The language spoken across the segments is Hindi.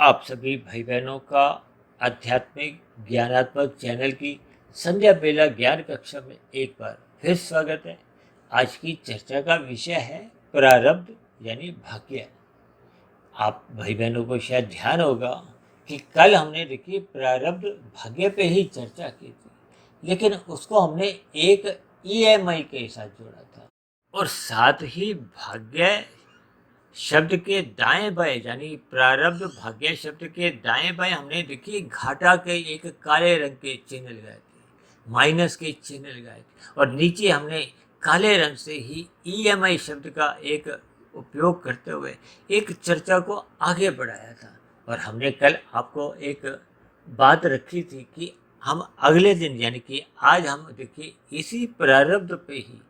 आप सभी भाई बहनों का आध्यात्मिक ज्ञानात्मक चैनल की संध्या बेला ज्ञान कक्षा में एक बार फिर स्वागत है। आज की चर्चा का विषय है प्रारब्ध यानी भाग्य। आप भाई बहनों को शायद ध्यान होगा कि कल हमने देखिए प्रारब्ध भाग्य पे ही चर्चा की थी, लेकिन उसको हमने एक ईएमआई के साथ जोड़ा था और साथ ही भाग्य शब्द के दाएं बाएं यानी प्रारब्ध भाग्य शब्द के दाएं बाएं हमने देखिए घाटा के एक काले रंग के चिन्ह लगाए थे, माइनस के चिन्ह लगाए थे और नीचे हमने काले रंग से ही ईएमआई शब्द का एक उपयोग करते हुए एक चर्चा को आगे बढ़ाया था। और हमने कल आपको एक बात रखी थी कि हम अगले दिन यानी कि आज हम देखिए इसी प्रारब्ध पे ही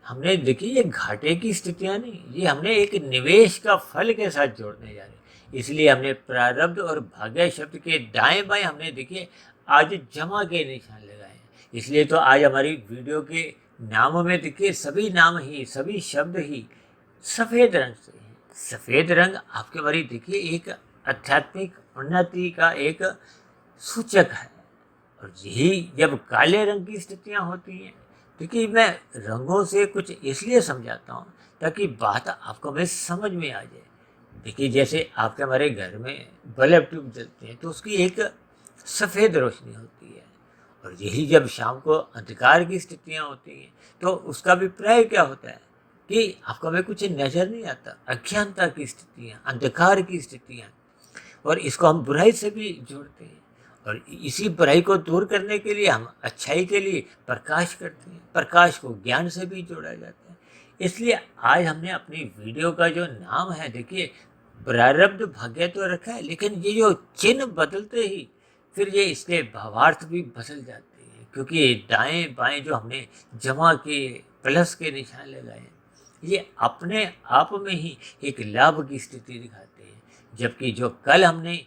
हमने देखिए ये घाटे की स्थितियां नहीं, ये हमने एक निवेश का फल के साथ जोड़ने जा रहे। इसलिए हमने प्रारब्ध और भाग्य शब्द के दाएं बाएं हमने देखिए आज जमा के निशान लगाए हैं। इसलिए तो आज हमारी वीडियो के नामों में देखिए सभी नाम ही सभी शब्द ही सफ़ेद रंग से हैं। सफ़ेद रंग आपके बारे देखिए एक आध्यात्मिक उन्नति का एक सूचक है। और यही जब काले रंग की स्थितियां होती हैं, क्योंकि मैं रंगों से कुछ इसलिए समझाता हूँ ताकि बात आपको में समझ में आ जाए। देखिए जैसे आपके हमारे घर में बल्ब ट्यूब जलते हैं तो उसकी एक सफ़ेद रोशनी होती है, और यही जब शाम को अंधकार की स्थितियाँ होती हैं तो उसका अभिप्राय क्या होता है कि आपको में कुछ नज़र नहीं आता, अज्ञानता की स्थितियाँ, अंधकार की स्थितियाँ, और इसको हम बुराई से भी जोड़ते हैं। और इसी बुराई को दूर करने के लिए हम अच्छाई के लिए प्रकाश करते हैं, प्रकाश को ज्ञान से भी जोड़ा जाता है। इसलिए आज हमने अपनी वीडियो का जो नाम है देखिए प्रारब्ध भाग्य तो रखा है, लेकिन ये जो चिन्ह बदलते ही फिर ये इसके भावार्थ भी बदल जाते हैं, क्योंकि दाएं बाएं जो हमने जमा के प्लस के निशान लगाए हैं ये अपने आप में ही एक लाभ की स्थिति दिखाते हैं, जबकि जो कल हमने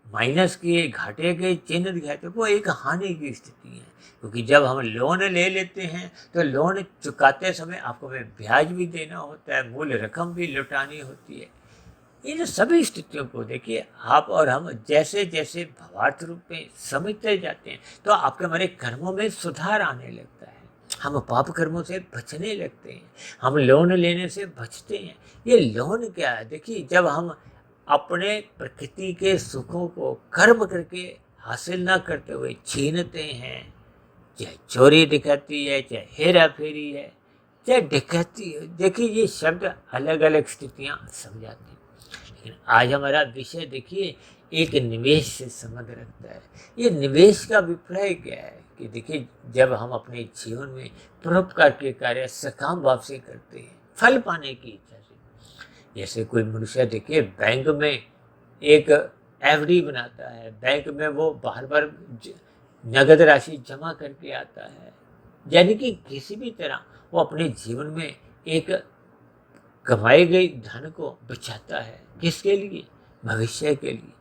माइनस के घाटे के चिन्ह दिखाए थे वो एक हानि की स्थिति है। क्योंकि जब हम लोन ले लेते हैं तो लोन चुकाते समय आपको में ब्याज भी देना होता है, मूल रकम भी लौटानी होती है। इन सभी स्थितियों को देखिए आप और हम जैसे जैसे भावार्थ रूप में समझते जाते हैं तो आपके हमारे कर्मों में सुधार आने लगता है। हम पाप कर्मों से बचने लगते हैं, हम लोन लेने से बचते हैं। ये लोन क्या है? देखिए जब हम अपने प्रकृति के सुखों को कर्म करके हासिल ना करते हुए छीनते हैं, चाहे चोरी डकैती है, चाहे हेरा फेरी है, चाहे डकैती है, देखिए ये शब्द अलग अलग स्थितियाँ समझाते हैं। लेकिन आज हमारा विषय देखिए एक निवेश से संबंध रखता है। ये निवेश का अभिप्राय क्या है कि देखिए जब हम अपने जीवन में परोपकार के कार्य सकाम भाव से करते हैं फल पाने की इच्छा से, जैसे कोई मनुष्य देखिए बैंक में एक एफडी बनाता है, बैंक में वो बार बार नगद राशि जमा करके आता है, यानी कि किसी भी तरह वो अपने जीवन में एक कमाई गई धन को बचाता है। किसके लिए? भविष्य के लिए।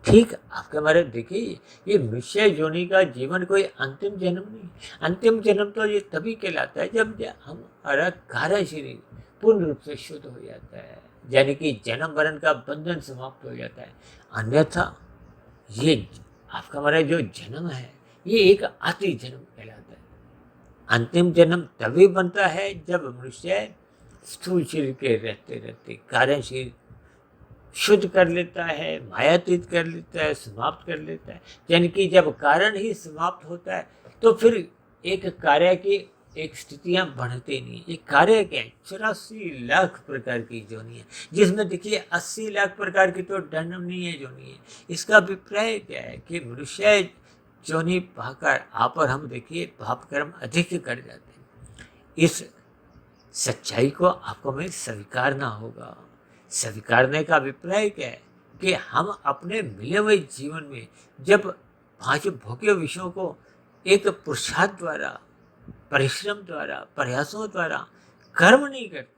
ठीक आपके हमारे देखिए ये मनुष्य योनि का जीवन कोई अंतिम जन्म नहीं। अंतिम जन्म तो ये तभी कहलाता है जब हमारा कार्य शरीर पूर्ण रूप से शुद्ध हो जाता है, यानी कि जन्म मरण का बंधन समाप्त हो जाता है। अन्यथा ये आपका हमारा जो जन्म है ये एक आती जन्म कहलाता है। अंतिम जन्म तभी बनता है जब मनुष्य स्थूल शरीर के रहते रहते कार्य शरीर शुद्ध कर लेता है, मायातीत कर लेता है, समाप्त कर लेता है। यानी कि जब कारण ही समाप्त होता है तो फिर एक कार्य की एक स्थितियां बढ़ती नहीं। एक कार्य क्या है? 84 लाख प्रकार की जोनी है, जिसमें देखिए 80 लाख प्रकार की तो दंडनीय जोनी है। इसका अभिप्राय क्या है कि मनुष्य जोनी पाकर आप और हम देखिए पाप कर्म अधिक कर जाते हैं। इस सच्चाई को आपको में स्वीकारना होगा। स्वीकारने का अभिप्राय क्या है कि हम अपने मिले हुए जीवन में जब 5 भोग्य विषयों को एक पुरुषार्थ द्वारा, परिश्रम द्वारा, प्रयासों द्वारा कर्म नहीं करते,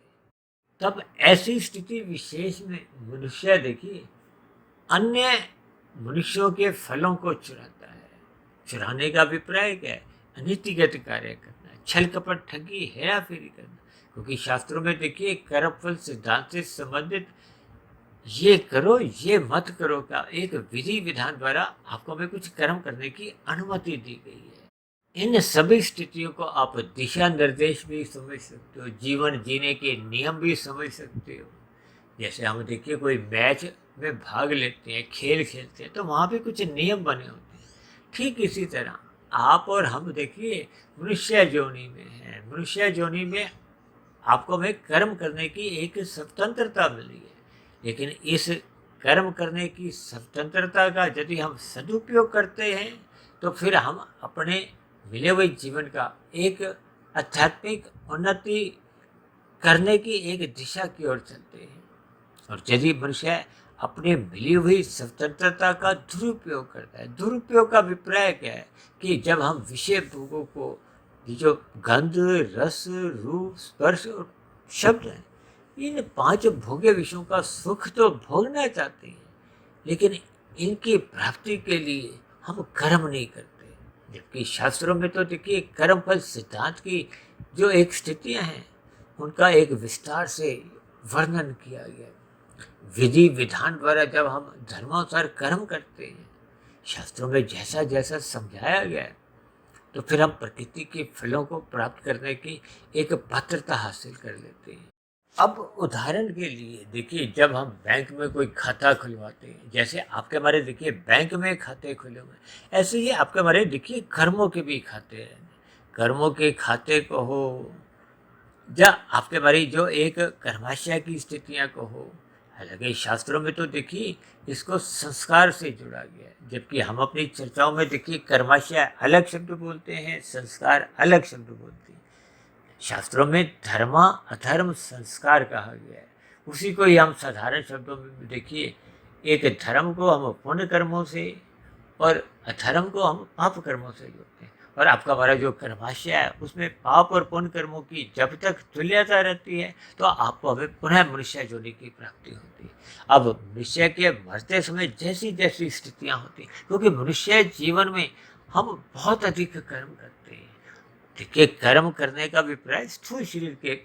तब ऐसी स्थिति विशेष में मनुष्य देखिए अन्य मनुष्यों के फलों को चुराता है। चुराने का अभिप्राय क्या है? अनीतिगत कार्य करना, छल कपट, ठगी, हेरा फेरी करना। क्योंकि शास्त्रों में देखिए कर्म फल सिद्धांत से संबंधित ये करो ये मत करो का एक विधि विधान द्वारा आपको हमें कुछ कर्म करने की अनुमति दी गई है। इन सभी स्थितियों को आप दिशा निर्देश भी समझ सकते हो, जीवन जीने के नियम भी समझ सकते हो। जैसे हम देखिए कोई मैच में भाग लेते हैं, खेल खेलते हैं, तो वहाँ भी कुछ नियम बने होते हैं। ठीक इसी तरह आप और हम देखिए मनुष्य योनि में हैं। मनुष्य योनि में आपको हमें कर्म करने की एक स्वतंत्रता मिली है, लेकिन इस कर्म करने की स्वतंत्रता का यदि हम सदुपयोग करते हैं तो फिर हम अपने मिले हुए जीवन का एक आध्यात्मिक उन्नति करने की एक दिशा की ओर चलते हैं। और यदि मनुष्य अपने मिली हुई स्वतंत्रता का दुरुपयोग करता है, दुरुपयोग का अभिप्राय क्या है कि जब हम विषय भोगों को, ये जो गंध, रस, रूप, स्पर्श और शब्द हैं, इन 5 भोग्य विषयों का सुख तो भोगना चाहते हैं, लेकिन इनकी प्राप्ति के लिए हम कर्म नहीं करते। जबकि शास्त्रों में तो देखिए कर्म फल सिद्धांत की जो एक स्थितियां हैं उनका एक विस्तार से वर्णन किया गया है। विधि विधान द्वारा जब हम धर्मानुसार कर्म करते हैं, शास्त्रों में जैसा जैसा समझाया गया है, तो फिर हम प्रकृति के फलों को प्राप्त करने की एक पात्रता हासिल कर लेते हैं। अब उदाहरण के लिए देखिए जब हम बैंक में कोई खाता खुलवाते हैं, जैसे आपके हमारे देखिए बैंक में खाते खुले हुए हैं, ऐसे ही आपके हमारे देखिए कर्मों के भी खाते हैं। कर्मों के खाते को हो या आपके हमारी जो एक कर्माशय की स्थितियाँ को हो, हालांकि शास्त्रों में तो देखिए इसको संस्कार से जुड़ा गया है, जबकि हम अपनी चर्चाओं में देखिए कर्माशय अलग शब्द बोलते हैं, संस्कार अलग शब्द बोलते हैं। शास्त्रों में धर्मा अधर्म संस्कार कहा गया है, उसी को ही हम साधारण शब्दों में देखिए एक धर्म को हम पुण्य कर्मों से और अधर्म को हम पाप कर्मों से जोड़ते हैं। और आपका हमारा जो कर्माशय है उसमें पाप और पुण्य कर्मों की जब तक तुल्यता रहती है तो आपको हमें पुनः मनुष्य जोड़ने की प्राप्ति होती है। अब मनुष्य के मरते समय जैसी जैसी स्थितियाँ होती, क्योंकि मनुष्य जीवन में हम बहुत अधिक कर्म करते हैं। देखिए कर्म करने का अभिप्राय स्थूल शरीर के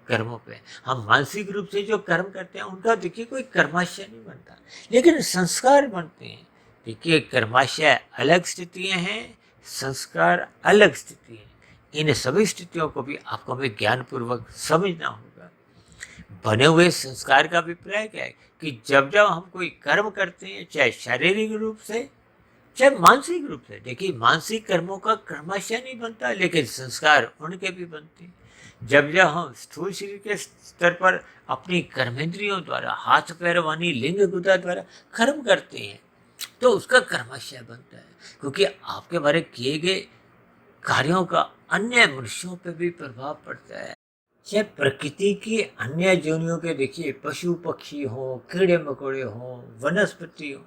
कर्मों पे, हम मानसिक रूप से जो कर्म करते हैं उनका देखिए कोई कर्माशय नहीं बनता, लेकिन संस्कार बनते हैं। देखिए कर्माशय अलग स्थितियां हैं, संस्कार अलग स्थिति है। इन सभी स्थितियों को भी आपको हमें ज्ञानपूर्वक समझना होगा। बने हुए संस्कार का अभिप्राय क्या है कि जब जब हम कोई कर्म करते हैं, चाहे शारीरिक रूप से चाहे मानसिक रूप से, देखिए मानसिक कर्मों का कर्माशय नहीं बनता, लेकिन संस्कार उनके भी बनते हैं। जब जब हम स्थूल शरीर के स्तर पर अपनी कर्मेंद्रियों द्वारा, हाथ पैर वाणी लिंग गुदा द्वारा कर्म करते हैं तो उसका कर्माशय बनता है, क्योंकि आपके बारे किए गए कार्यों का अन्य मनुष्यों पर भी प्रभाव पड़ता है। चाहे प्रकृति की अन्य योनियों के देखिए पशु पक्षी हो, कीड़े मकोड़े हो, वनस्पति हो,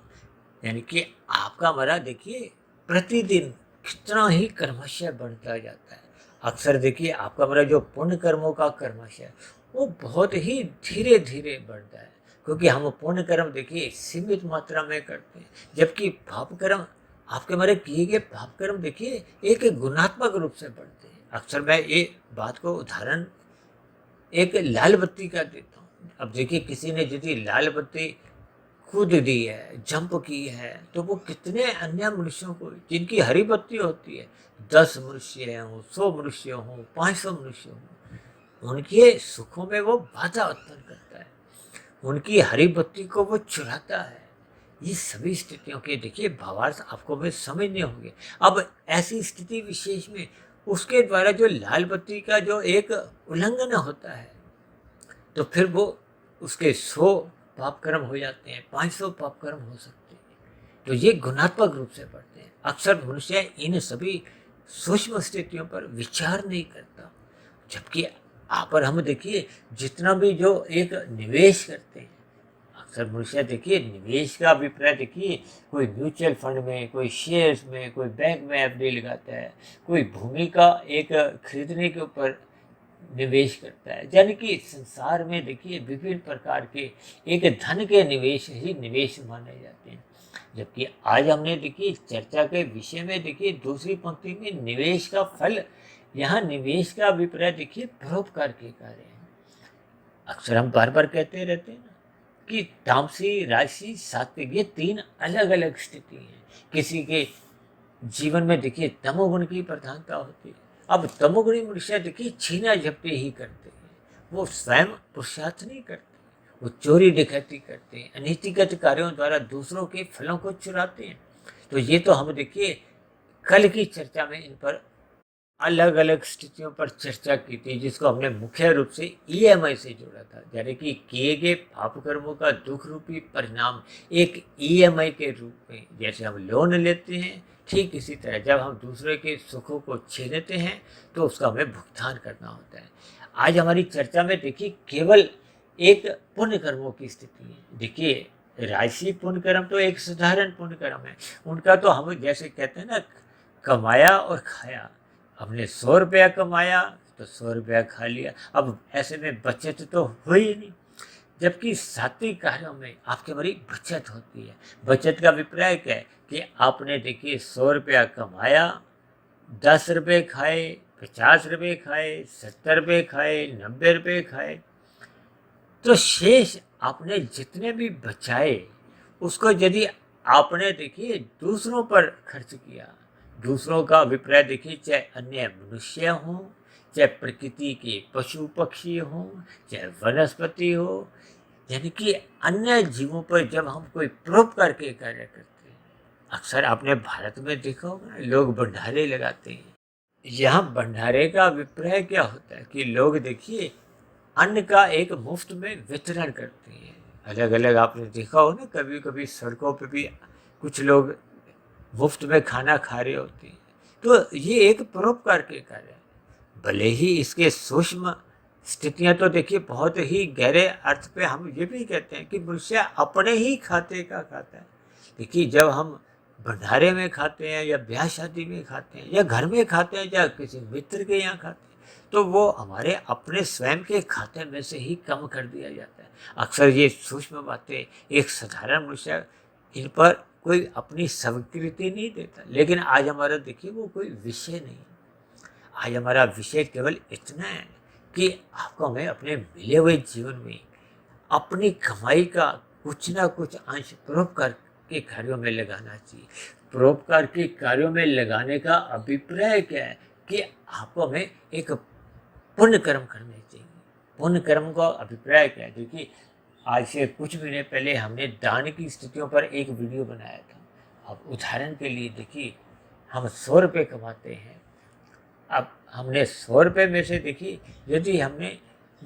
यानी कि आपका हमारा देखिए प्रतिदिन कितना ही कर्मशय बढ़ता जाता है। अक्सर देखिए आपका हमारा जो पुण्य कर्मों का कर्मशय वो बहुत ही धीरे धीरे बढ़ता है, क्योंकि हम पुण्य कर्म देखिए सीमित मात्रा में करते हैं, जबकि पाप कर्म आपके हमारे किए गए पाप कर्म देखिए एक गुणात्मक रूप से बढ़ते हैं। अक्सर मैं ये बात को उदाहरण एक लाल बत्ती का देता हूँ। अब देखिए किसी ने यदि लाल बत्ती कूद दी है, जंप की है, तो वो कितने अन्य मनुष्यों को जिनकी हरी बत्ती होती है, 10 मनुष्य हों, 100 मनुष्य हों, 500 मनुष्य हों, उनके सुखों में वो बाधा उत्पन्न करता है, उनकी हरी बत्ती को वो चुराता है। ये सभी स्थितियों के देखिए भावार्थ आपको में समझने होंगे। अब ऐसी स्थिति विशेष में उसके द्वारा जो लाल बत्ती का जो एक उल्लंघन होता है, तो फिर वो उसके 100 पाप कर्म हो जाते हैं, 500 पाप कर्म हो सकते हैं। तो ये गुणात्मक रूप से बढ़ते हैं। अक्सर मनुष्य इन सभी सूक्ष्म स्थितियों पर विचार नहीं करता, जबकि आप और हम देखिए जितना भी जो एक निवेश करते हैं, अक्सर मनुष्य देखिए निवेश का अभिप्राय देखिए कोई म्यूचुअल फंड में, कोई शेयर्स में, कोई बैंक में एफडी लगाता है, कोई भूमि का एक खरीदने के ऊपर निवेश करता है। यानी कि संसार में देखिए विभिन्न प्रकार के एक धन के निवेश ही निवेश माने जाते हैं। जबकि आज हमने देखिए चर्चा के विषय में देखिए दूसरी पंक्ति में निवेश का फल, यहाँ निवेश का अभिप्राय देखिए परोपकार के कार्य है। अक्सर हम बार बार कहते रहते हैं ना कि तामसी, राशि, सात्विक, ये 3 अलग-अलग स्थिति हैं। किसी के जीवन में देखिए तमोगुण की प्रधानता होती है। अब तमोगुणी मनुष्य देखिए छीना-झपटी ही करते हैं। वो स्वयं पुरुषार्थ नहीं करते। वो चोरी डकैती करते हैं, अनैतिक कार्यों द्वारा दूसरों के फलों को चुराते हैं। तो ये तो हम देखिए कल की चर्चा में इन पर अलग-अलग स्थितियों पर चर्चा की थी, जिसको हमने मुख्य रूप से ईएमआई से जोड़ा था। यानी कि किए गए पाप कर्मों का दुख रूपी परिणाम एक ईएमआई के रूप में, जैसे हम लोन लेते हैं, ठीक इसी तरह जब हम दूसरे के सुखों को छीनते हैं तो उसका हमें भुगतान करना होता है। आज हमारी चर्चा में देखिए केवल एक पुण्य कर्मों की स्थिति है। देखिए राशि पुण्य कर्म तो एक साधारण पुण्य कर्म है। उनका तो हम जैसे कहते हैं ना, कमाया और खाया। हमने 100 रुपया कमाया तो 100 रुपया खा लिया। अब ऐसे में बचत तो हुई ही नहीं। जबकि सात्विक कार्यों में आपके बड़ी बचत होती है। बचत का अभिप्राय क्या है कि आपने देखिए 100 रुपया कमाया, 10 रुपये खाए, 50 रुपये खाए, 70 रुपये खाए, 90 रुपये खाए, तो शेष आपने जितने भी बचाए उसको यदि आपने देखिए दूसरों पर खर्च किया, दूसरों का अभिप्राय देखिए चाहे अन्य मनुष्य हों, चाहे प्रकृति के पशु पक्षी हों, चाहे वनस्पति हो, यानी कि अन्य जीवों पर जब हम कोई परोपकार के कार्य करते हैं, अक्सर आपने भारत में देखा होगा ना, लोग भंडारे लगाते हैं। यहाँ भंडारे का अभिप्राय क्या होता है कि लोग देखिए अन्न का एक मुफ्त में वितरण करते हैं। अलग अलग आपने देखा हो ना, कभी कभी सड़कों पे भी कुछ लोग मुफ्त में खाना खा रहे होते हैं। तो ये एक परोपकार के कार्य है। भले ही इसके सूक्ष्म स्थितियां तो देखिए बहुत ही गहरे अर्थ पे हम ये भी कहते हैं कि मनुष्य अपने ही खाते का खाता है। देखिए जब हम भंडारे में खाते हैं या ब्याह शादी में खाते हैं या घर में खाते हैं या किसी मित्र के यहाँ खाते हैं, तो वो हमारे अपने स्वयं के खाते में से ही कम कर दिया जाता है। अक्सर ये सूक्ष्म बातें एक साधारण मनुष्य इन पर कोई अपनी स्वीकृति नहीं देता। लेकिन आज हमारा देखिए वो कोई विषय नहीं। आज हमारा विषय केवल इतना है कि आपको हमें अपने मिले हुए जीवन में अपनी कमाई का कुछ ना कुछ अंश परोपकार के कार्यों में लगाना चाहिए। परोपकार के कार्यों में लगाने का अभिप्राय क्या है कि आपको हमें एक पुण्य कर्म करने चाहिए। पुण्य कर्म का अभिप्राय क्या है? देखिए आज से कुछ महीने पहले हमने दान की स्थितियों पर एक वीडियो बनाया था। अब उदाहरण के लिए देखिए हम 100 रुपये कमाते हैं। अब हमने 100 रुपये में से देखिए यदि हमने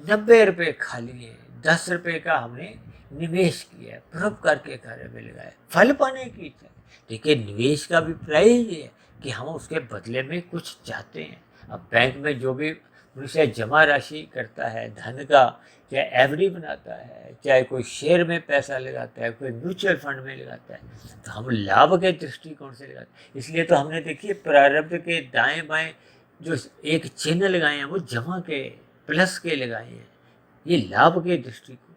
90 रुपये खा लिए, 10 रुपये का हमने निवेश किया, परोपकार के कार्य में लगाया, फल पाने की इच्छा। देखिए निवेश का अभिप्राय ये है कि हम उसके बदले में कुछ चाहते हैं। अब बैंक में जो भी मनुष्य जमा राशि करता है धन का, चाहे एफडी बनाता है, चाहे कोई शेयर में पैसा लगाता है, कोई म्यूचुअल फंड में लगाता है, तो हम लाभ के दृष्टिकोण से लगाते हैं। इसलिए तो हमने देखिए प्रारब्ध के दाएं बाएं जो एक चिन्ह लगाए हैं वो जमा के प्लस के लगाए हैं, ये लाभ के दृष्टिकोण से।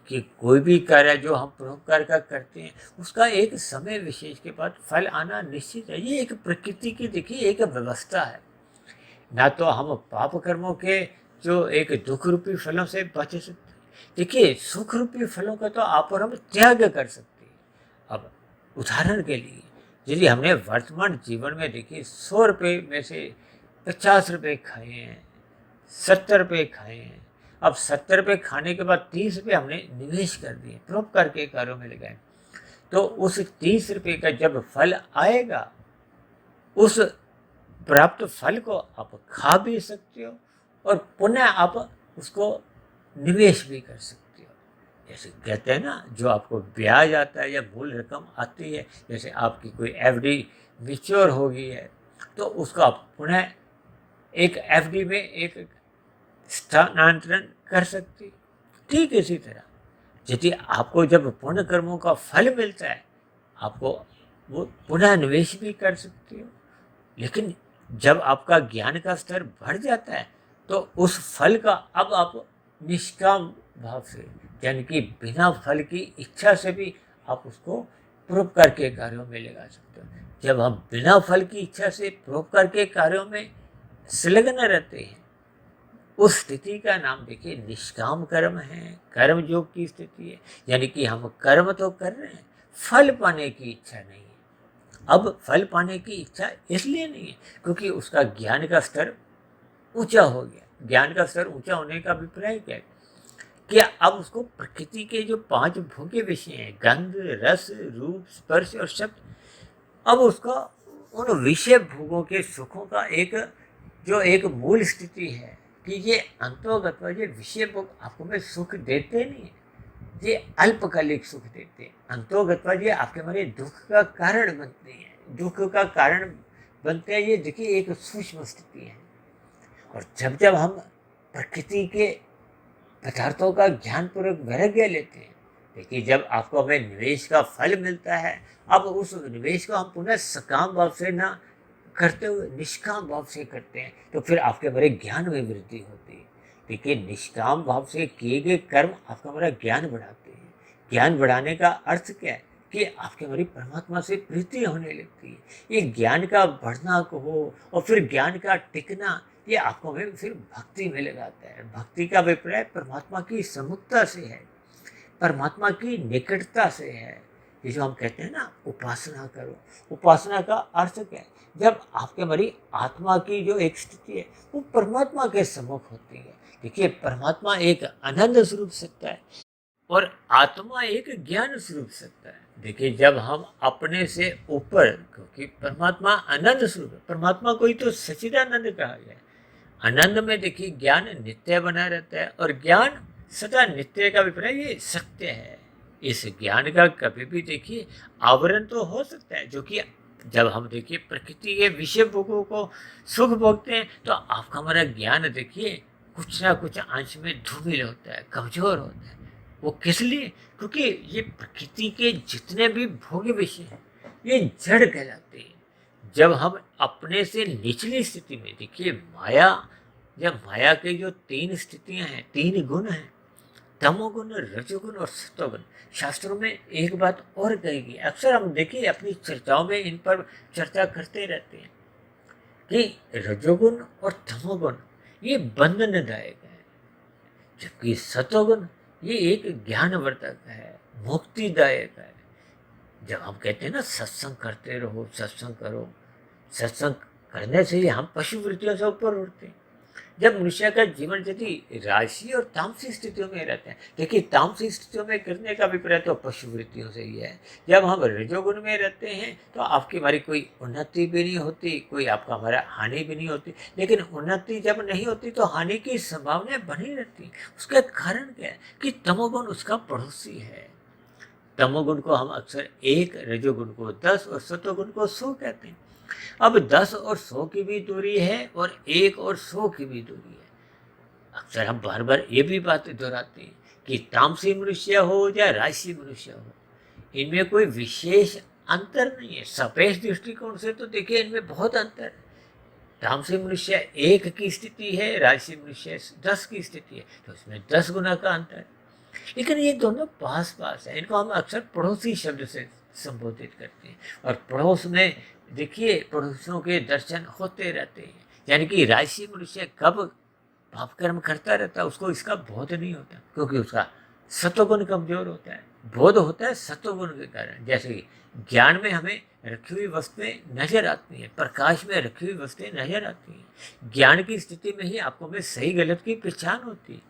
कि कोई भी कार्य जो हम परोपकार का करते हैं उसका एक समय विशेष के बाद फल आना निश्चित है। ये एक प्रकृति की देखिए एक व्यवस्था है। ना तो हम पाप कर्मों के जो एक दुख रूपी फलों से बच सकते हैं, देखिए सुख रूपी फलों का तो आप और हम त्याग कर सकते हैं। अब उदाहरण के लिए यदि हमने वर्तमान जीवन में देखिए 100 रुपये में से 50 रुपये खाए हैं, 70 रुपये खाए हैं, अब 70 रुपये खाने के बाद 30 रुपये हमने निवेश कर दिए, परोपकार के कार्यों में लगाए, तो उस 30 रुपये का जब फल आएगा उस प्राप्त फल को आप खा भी सकते हो और पुनः आप उसको निवेश भी कर सकते हो। जैसे कहते हैं ना, जो आपको ब्याज आता है या मूल रकम आती है, जैसे आपकी कोई एफडी मैच्योर हो गई है तो उसको आप पुनः एक एफडी में एक स्थानांतरण कर सकते हो। ठीक इसी तरह यदि आपको जब पुण्य कर्मों का फल मिलता है आपको वो पुनः निवेश भी कर सकते हो। लेकिन जब आपका ज्ञान का स्तर बढ़ जाता है तो उस फल का अब आप निष्काम भाव से, यानी कि बिना फल की इच्छा से भी आप उसको परोपकार के कार्यों में लगा सकते हो। जब हम बिना फल की इच्छा से परोपकार के कार्यों में संलग्न रहते हैं उस स्थिति का नाम देखिए निष्काम कर्म है, कर्म योग की स्थिति है। यानी कि हम कर्म तो कर रहे हैं, फल पाने की इच्छा नहीं है। अब फल पाने की इच्छा इसलिए नहीं है क्योंकि उसका ज्ञान का स्तर ऊंचा हो गया। ज्ञान का स्तर ऊंचा होने का अभिप्राय क्या है कि अब उसको प्रकृति के जो 5 भोग्य विषय हैं, गंध, रस, रूप, स्पर्श और शब्द, अब उसका उन विषय भोगों के सुखों का एक मूल स्थिति है कि ये अंतोगत ये विषय भोग आपको में सुख देते नहीं है, ये अल्पकालिक सुख देते हैं। अंतोगत ये आपके हमारे दुख का कारण बनते हैं, दुख का कारण बनते हैं। ये देखिए एक सूक्ष्म स्थिति है। और जब जब हम प्रकृति के पदार्थों का ज्ञान पूर्वक वैराग्य लेते हैं, देखिए जब आपको हमें निवेश का फल मिलता है, अब उस निवेश को हम पुनः सकाम भाव से ना करते हुए निष्काम भाव से करते हैं, तो फिर आपके हमारे ज्ञान में वृद्धि होती है। देखिए निष्काम भाव से किए गए कर्म आपका हमारा ज्ञान बढ़ाते हैं। ज्ञान बढ़ाने का अर्थ क्या है कि आपके हमारी परमात्मा से प्रीति होने लगती है। ये ज्ञान का बढ़ना हो और फिर ज्ञान का टिकना, ये आपको हमें फिर भक्ति में लगाता है। भक्ति का अभिप्राय परमात्मा की सम्मुखता से है, परमात्मा की निकटता से है। ये जो हम कहते हैं ना उपासना करो, उपासना का अर्थ क्या है? जब आपके हमारी आत्मा की जो एक स्थिति है वो परमात्मा के सम्मुख होती है। देखिए परमात्मा एक आनंद स्वरूप सत्ता है और आत्मा एक ज्ञान स्वरूप सत्ता है। देखिए जब हम अपने से ऊपर, क्योंकि परमात्मा आनंद स्वरूप है, परमात्मा को ही तो सच्चिदानंद कहा गया है। आनंद में देखिए ज्ञान नित्य बना रहता है और ज्ञान सदा नित्य का अभिप्राय ये सत्य है। इस ज्ञान का कभी भी देखिए आवरण तो हो सकता है, जो कि जब हम देखिए प्रकृति के विषय भोगों को सुख भोगते हैं तो आपका हमारा ज्ञान देखिए कुछ ना कुछ अंश में धूमिल होता है, कमजोर होता है। वो किस लिए? क्योंकि ये प्रकृति के जितने भी भोग्य विषय हैं ये जड़ कहलाते हैं। जब हम अपने से निचली स्थिति में देखिए माया, जब माया के जो 3 स्थितियां हैं, 3 गुण हैं, तमोगुण, रजोगुण और सतोगुण। शास्त्रों में एक बात और कही गई, अक्सर हम देखिए अपनी चर्चाओं में इन पर चर्चा करते रहते हैं कि रजोगुण और तमोगुण ये बंधनदायक है, जबकि सतोगुण ये एक ज्ञानवर्धक है, मुक्तिदायक है। जब हम कहते हैं ना सत्संग करते रहो, सत्संग करो, सत्संग करने से ही हम पशु वृत्तियों से ऊपर उठते हैं। जब मनुष्य का जीवन यदि राशि और तामसी स्थितियों में रहते हैं, देखिए तामसी स्थितियों में करने का अभिप्राय तो पशु वृत्तियों से ही है। जब हम रजोगुण में रहते हैं तो आपकी हमारी कोई उन्नति भी नहीं होती, कोई आपका हमारा हानि भी नहीं होती। लेकिन उन्नति जब नहीं होती तो हानि की संभावना बनी रहती। उसका कारण क्या है कि तमोगुण उसका पड़ोसी है। तमोगुण को हम अक्सर 1, रजोगुण को 10 और सतोगुण को 100 कहते हैं। अब 10 और 100 की भी दूरी है और 1 और 100 की भी दूरी है। अक्सर हम बार बार ये भी बात दोहराते हैं कि तामसी मनुष्य हो या राजसी मनुष्य हो, इनमें कोई विशेष अंतर नहीं है। सापेक्ष दृष्टिकोण से तो देखिए इनमें बहुत अंतर है। तामसी मनुष्य 1 की स्थिति है, राजसी मनुष्य 10 की स्थिति है, तो इसमें 10 गुना का अंतर है। लेकिन ये दोनों पास पास है। इनको हम अक्सर पड़ोसी शब्द से संबोधित करते हैं और पड़ोस में देखिए पड़ोसियों के दर्शन होते रहते हैं। यानी कि राजसी मनुष्य कब पाप कर्म करता रहता है उसको इसका बोध नहीं होता, क्योंकि उसका सत्वगुण कमजोर होता है। बोध होता है सत्वगुण के कारण। जैसे कि ज्ञान में हमें रखी हुई वस्तुएं नजर आती हैं, प्रकाश में रखी हुई वस्तुएं नजर आती हैं। ज्ञान की स्थिति में ही आपको में सही गलत की पहचान होती है।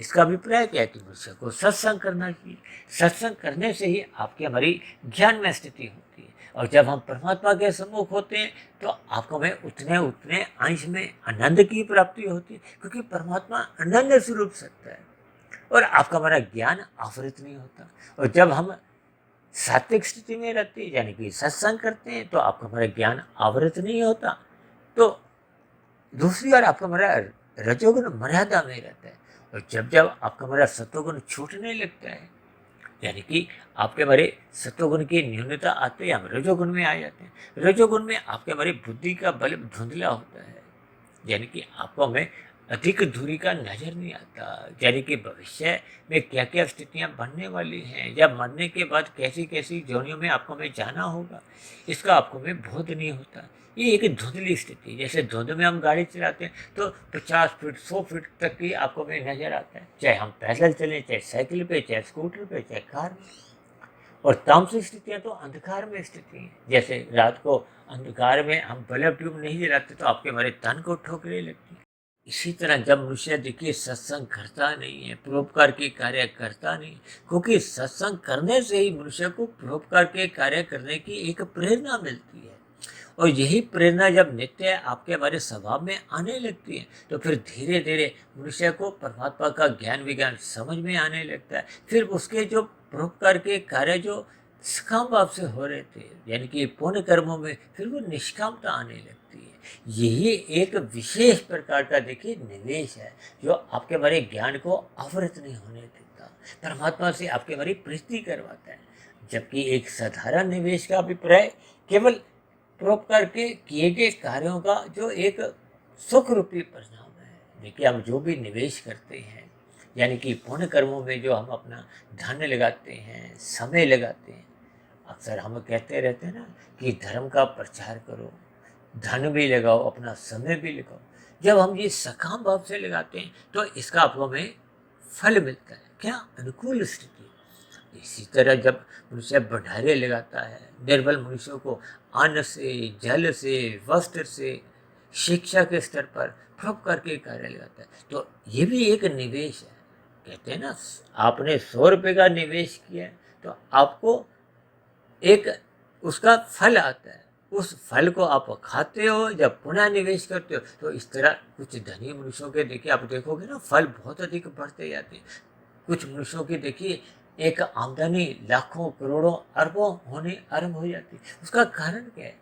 इसका अभिप्राय क्या है कि मनुष्य को सत्संग करना चाहिए। सत्संग करने से ही आपकी हमारी ज्ञान में स्थिति होती है और जब हम परमात्मा के सम्मुख होते हैं तो आपको में उतने उतने अंश में आनंद की प्राप्ति होती है, क्योंकि परमात्मा आनंद स्वरूप सत्ता है और आपका हमारा ज्ञान आवृत नहीं होता। और जब हम सात्विक स्थिति में रहते हैं यानी कि सत्संग करते हैं तो आपका हमारा ज्ञान आवृत नहीं होता। तो दूसरी ओर आपका हमारा रजोगुण मर्यादा में रहता है और जब जब आपका हमारा सत्वगुण छूटने लगता है, यानी कि आपके हमारे सत्वगुण की न्यूनता आते हैं, हम रजोगुण में आ जाते हैं। रजोगुण में आपके हमारी बुद्धि का बल धुंधला होता है, यानी कि आपको हमें अधिक दूरी का नजर नहीं आता। यानी कि भविष्य में क्या क्या स्थितियां बनने वाली हैं या मरने के बाद कैसी कैसी जोनियों में आपको हमें जाना होगा, इसका आपको हमें बोध नहीं होता। ये एक धुंधली स्थिति है। जैसे धुंध में हम गाड़ी चलाते हैं तो 50 फीट 100 फीट तक की आपको में नजर आता है, चाहे हम पैदल चलें, चाहे साइकिल पे, चाहे स्कूटर पे, चाहे कार में। और तामसिक स्थितियाँ तो अंधकार में स्थिति हैं। जैसे रात को अंधकार में हम बल्ब ट्यूब नहीं जलाते तो आपके हमारे तन को ठोकरें लगती हैं। इसी तरह जब मनुष्य देखिए सत्संग करता नहीं है, परोपकार के कार्य करता नहीं, क्योंकि सत्संग करने से ही मनुष्य को परोपकार के कार्य करने की एक प्रेरणा मिलती है। और यही प्रेरणा जब नित्य आपके हमारे स्वभाव में आने लगती है तो फिर धीरे धीरे मनुष्य को परमात्मा का ज्ञान विज्ञान समझ में आने लगता है। फिर उसके जो परोपकार के कार्य जो सकाम भाव से हो रहे थे, यानी कि पुण्य कर्मों में, फिर वो निष्कामता आने लगती है। यही एक विशेष प्रकार का देखिए निवेश है जो आपके हमारे ज्ञान को आवृत नहीं होने देता, परमात्मा से आपके हमारी प्रीति करवाता है। जबकि एक साधारण निवेश का अभिप्राय केवल परोपकार के किए गए कार्यों का जो एक सुख रूपी परिणाम है। देखिए हम जो भी निवेश करते हैं, यानी कि पुण्य कर्मों में जो हम अपना धन लगाते हैं, समय लगाते हैं, अक्सर हम कहते रहते हैं ना कि धर्म का प्रचार करो, धन भी लगाओ, अपना समय भी लगाओ। जब हम ये सकाम भाव से लगाते हैं तो इसका आपको हमें फल मिलता है। क्या? अनुकूल स्थिति। इसी तरह जब मनुष्य भंडारे लगाता है, निर्बल मनुष्यों को अन्न से, जल से, वस्त्र से, शिक्षा के स्तर पर परोपकार के कार्य लगाता है, तो ये भी एक निवेश है। कहते हैं ना, आपने 100 रुपये का निवेश किया है तो आपको एक उसका फल आता है। उस फल को आप खाते हो, जब पुनः निवेश करते हो तो इस तरह कुछ धनी मनुष्यों के देखिए आप देखोगे ना, फल बहुत अधिक बढ़ते जाते हैं। कुछ मनुष्यों की देखिए एक आमदनी लाखों करोड़ों अरबों होने आरंभ हो जाती है। उसका कारण क्या है?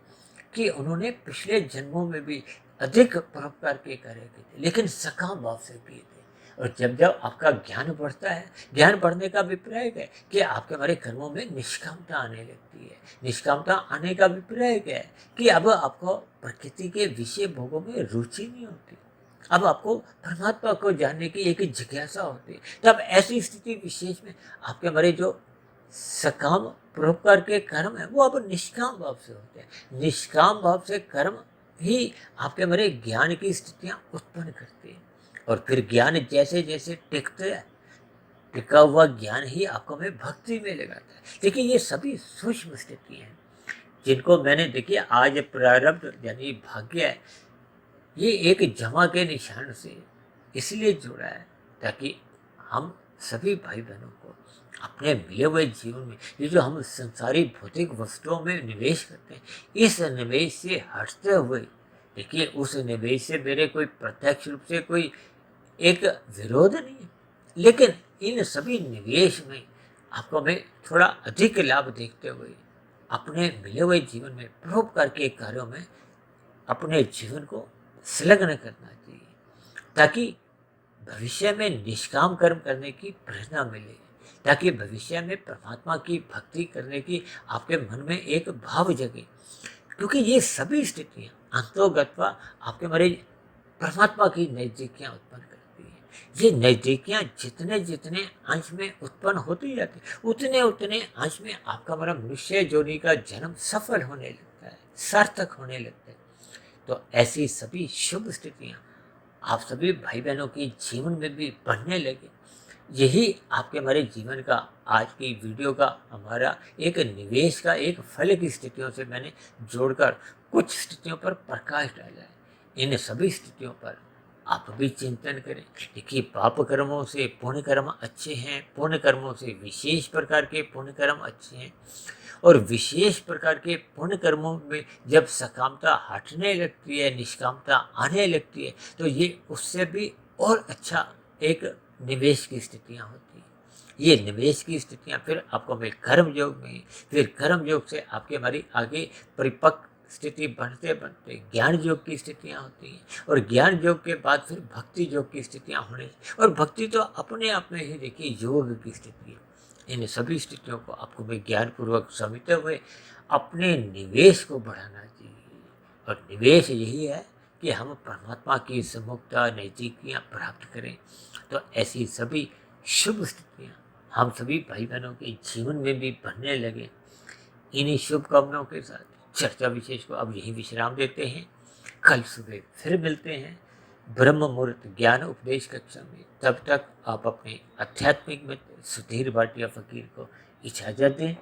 कि उन्होंने पिछले जन्मों में भी अधिक परोपकार के कार्य किए थे, लेकिन सकाम भाव से किए थे। और जब जब आपका ज्ञान बढ़ता है, ज्ञान बढ़ने का अभिप्राय क्या है? कि आपके हमारे कर्मों में निष्कामता आने लगती है। निष्कामता आने का अभिप्राय क्या है? कि अब आपको प्रकृति के विषय भोगों में रुचि नहीं होती, अब आपको परमात्मा को जानने की एक जिज्ञासा होती है। तब ऐसी स्थिति विशेष में आपके हमारे जो सकाम परोपकार के कर्म है वो अब निष्काम भाव से होते हैं। निष्काम भाव से कर्म ही आपके हमारे ज्ञान की स्थितियां उत्पन्न करते हैं। और फिर ज्ञान जैसे जैसे टिकते है, टिका हुआ ज्ञान ही आपको हमें भक्ति में लगाता है। देखिए ये सभी सूक्ष्म स्थिति हैं जिनको मैंने देखिए आज प्रारब्ध यानी भाग्य है, ये एक जमा के निशान से इसलिए जुड़ा है ताकि हम सभी भाई बहनों को अपने मिले हुए जीवन में ये जो हम संसारी भौतिक वस्तुओं में निवेश करते हैं, इस निवेश से हटते हुए देखिए उस निवेश से मेरे कोई प्रत्यक्ष रूप से कोई एक विरोध नहीं है, लेकिन इन सभी निवेश में आपको मैं थोड़ा अधिक लाभ देखते हुए अपने मिले हुए जीवन में परोपकार के कार्यों में अपने जीवन को संलग्न करना चाहिए, ताकि भविष्य में निष्काम कर्म करने की प्रेरणा मिले, ताकि भविष्य में परमात्मा की भक्ति करने की आपके मन में एक भाव जगे। क्योंकि ये सभी स्थितियाँ अंतोगत्वा आपके हमारे परमात्मा की नजदीकियाँ उत्पन्न करती है। ये नजदीकियाँ जितने जितने अंश में उत्पन्न होती जाती उतने उतने अंश में आपका हमारा मनुष्य जोनि का जन्म सफल होने लगता है, सार्थक होने लगता है। तो ऐसी सभी शुभ स्थितियाँ आप सभी भाई बहनों के जीवन में भी बढ़ने लगे। यही आपके हमारे जीवन का आज की वीडियो का हमारा एक निवेश का एक फल की स्थितियों से मैंने जोड़कर कुछ स्थितियों पर प्रकाश डाला है। इन सभी स्थितियों पर आप भी चिंतन करें। देखिए पाप कर्मों से पुण्य कर्म अच्छे हैं, पुण्य कर्मों से विशेष प्रकार के पुण्य कर्म अच्छे हैं, और विशेष प्रकार के पुण्य कर्मों में जब सकामता हटने लगती है, निष्कामता आने लगती है, तो ये उससे भी और अच्छा एक निवेश की स्थितियाँ होती हैं। ये निवेश की स्थितियाँ फिर आपको हमें कर्म योग में, फिर कर्म योग से आपके हमारी आगे परिपक्व स्थिति बढ़ते बढ़ते ज्ञान योग की स्थितियाँ होती हैं, और ज्ञान योग के बाद फिर भक्ति योग की स्थितियाँ होने, और भक्ति तो अपने आप में ही देखिए योग की स्थिति है। इन सभी स्थितियों को आपको भी ज्ञानपूर्वक समझते हुए अपने निवेश को बढ़ाना चाहिए। और निवेश यही है कि हम परमात्मा की सम्मुखता नज़दीकियाँ प्राप्त करें। तो ऐसी सभी शुभ स्थितियाँ हम सभी भाई बहनों के जीवन में भी बढ़ने लगे। इन्हीं शुभकामनाओं के साथ चर्चा विशेष को अब यही विश्राम देते हैं। कल सुबह फिर मिलते हैं ब्रह्म मुहूर्त ज्ञान उपदेश कक्षा में। तब तक आप अपने आध्यात्मिक मित्र सुधीर भाटिया फकीर को इजाज़त दें।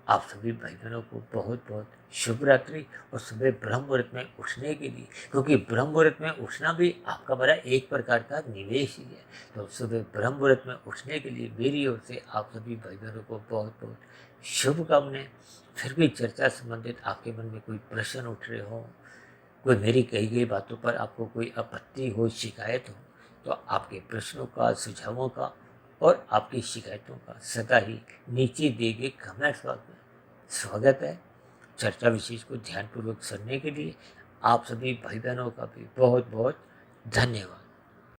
आप सभी भाई बहनों को बहुत बहुत शुभ रात्रि। और सुबह ब्रह्म मुहूर्त में उठने के लिए, क्योंकि ब्रह्म मुहूर्त में उठना भी आपका बड़ा एक प्रकार का निवेश ही है, तो सुबह ब्रह्म मुहूर्त में उठने के लिए मेरी ओर से आप सभी भाई बहनों को बहुत बहुत शुभकामनाएं। फिर भी चर्चा संबंधित आपके मन में कोई प्रश्न उठ रहे हो, कोई मेरी कही गई बातों पर आपको कोई आपत्ति हो, शिकायत हो, तो आपके प्रश्नों का, सुझावों का और आपकी शिकायतों का सदा ही नीचे दिए गए कमेंट्स बॉक्स में स्वागत है। चर्चा विशेष को ध्यानपूर्वक सुनने के लिए आप सभी भाई बहनों का भी बहुत बहुत धन्यवाद।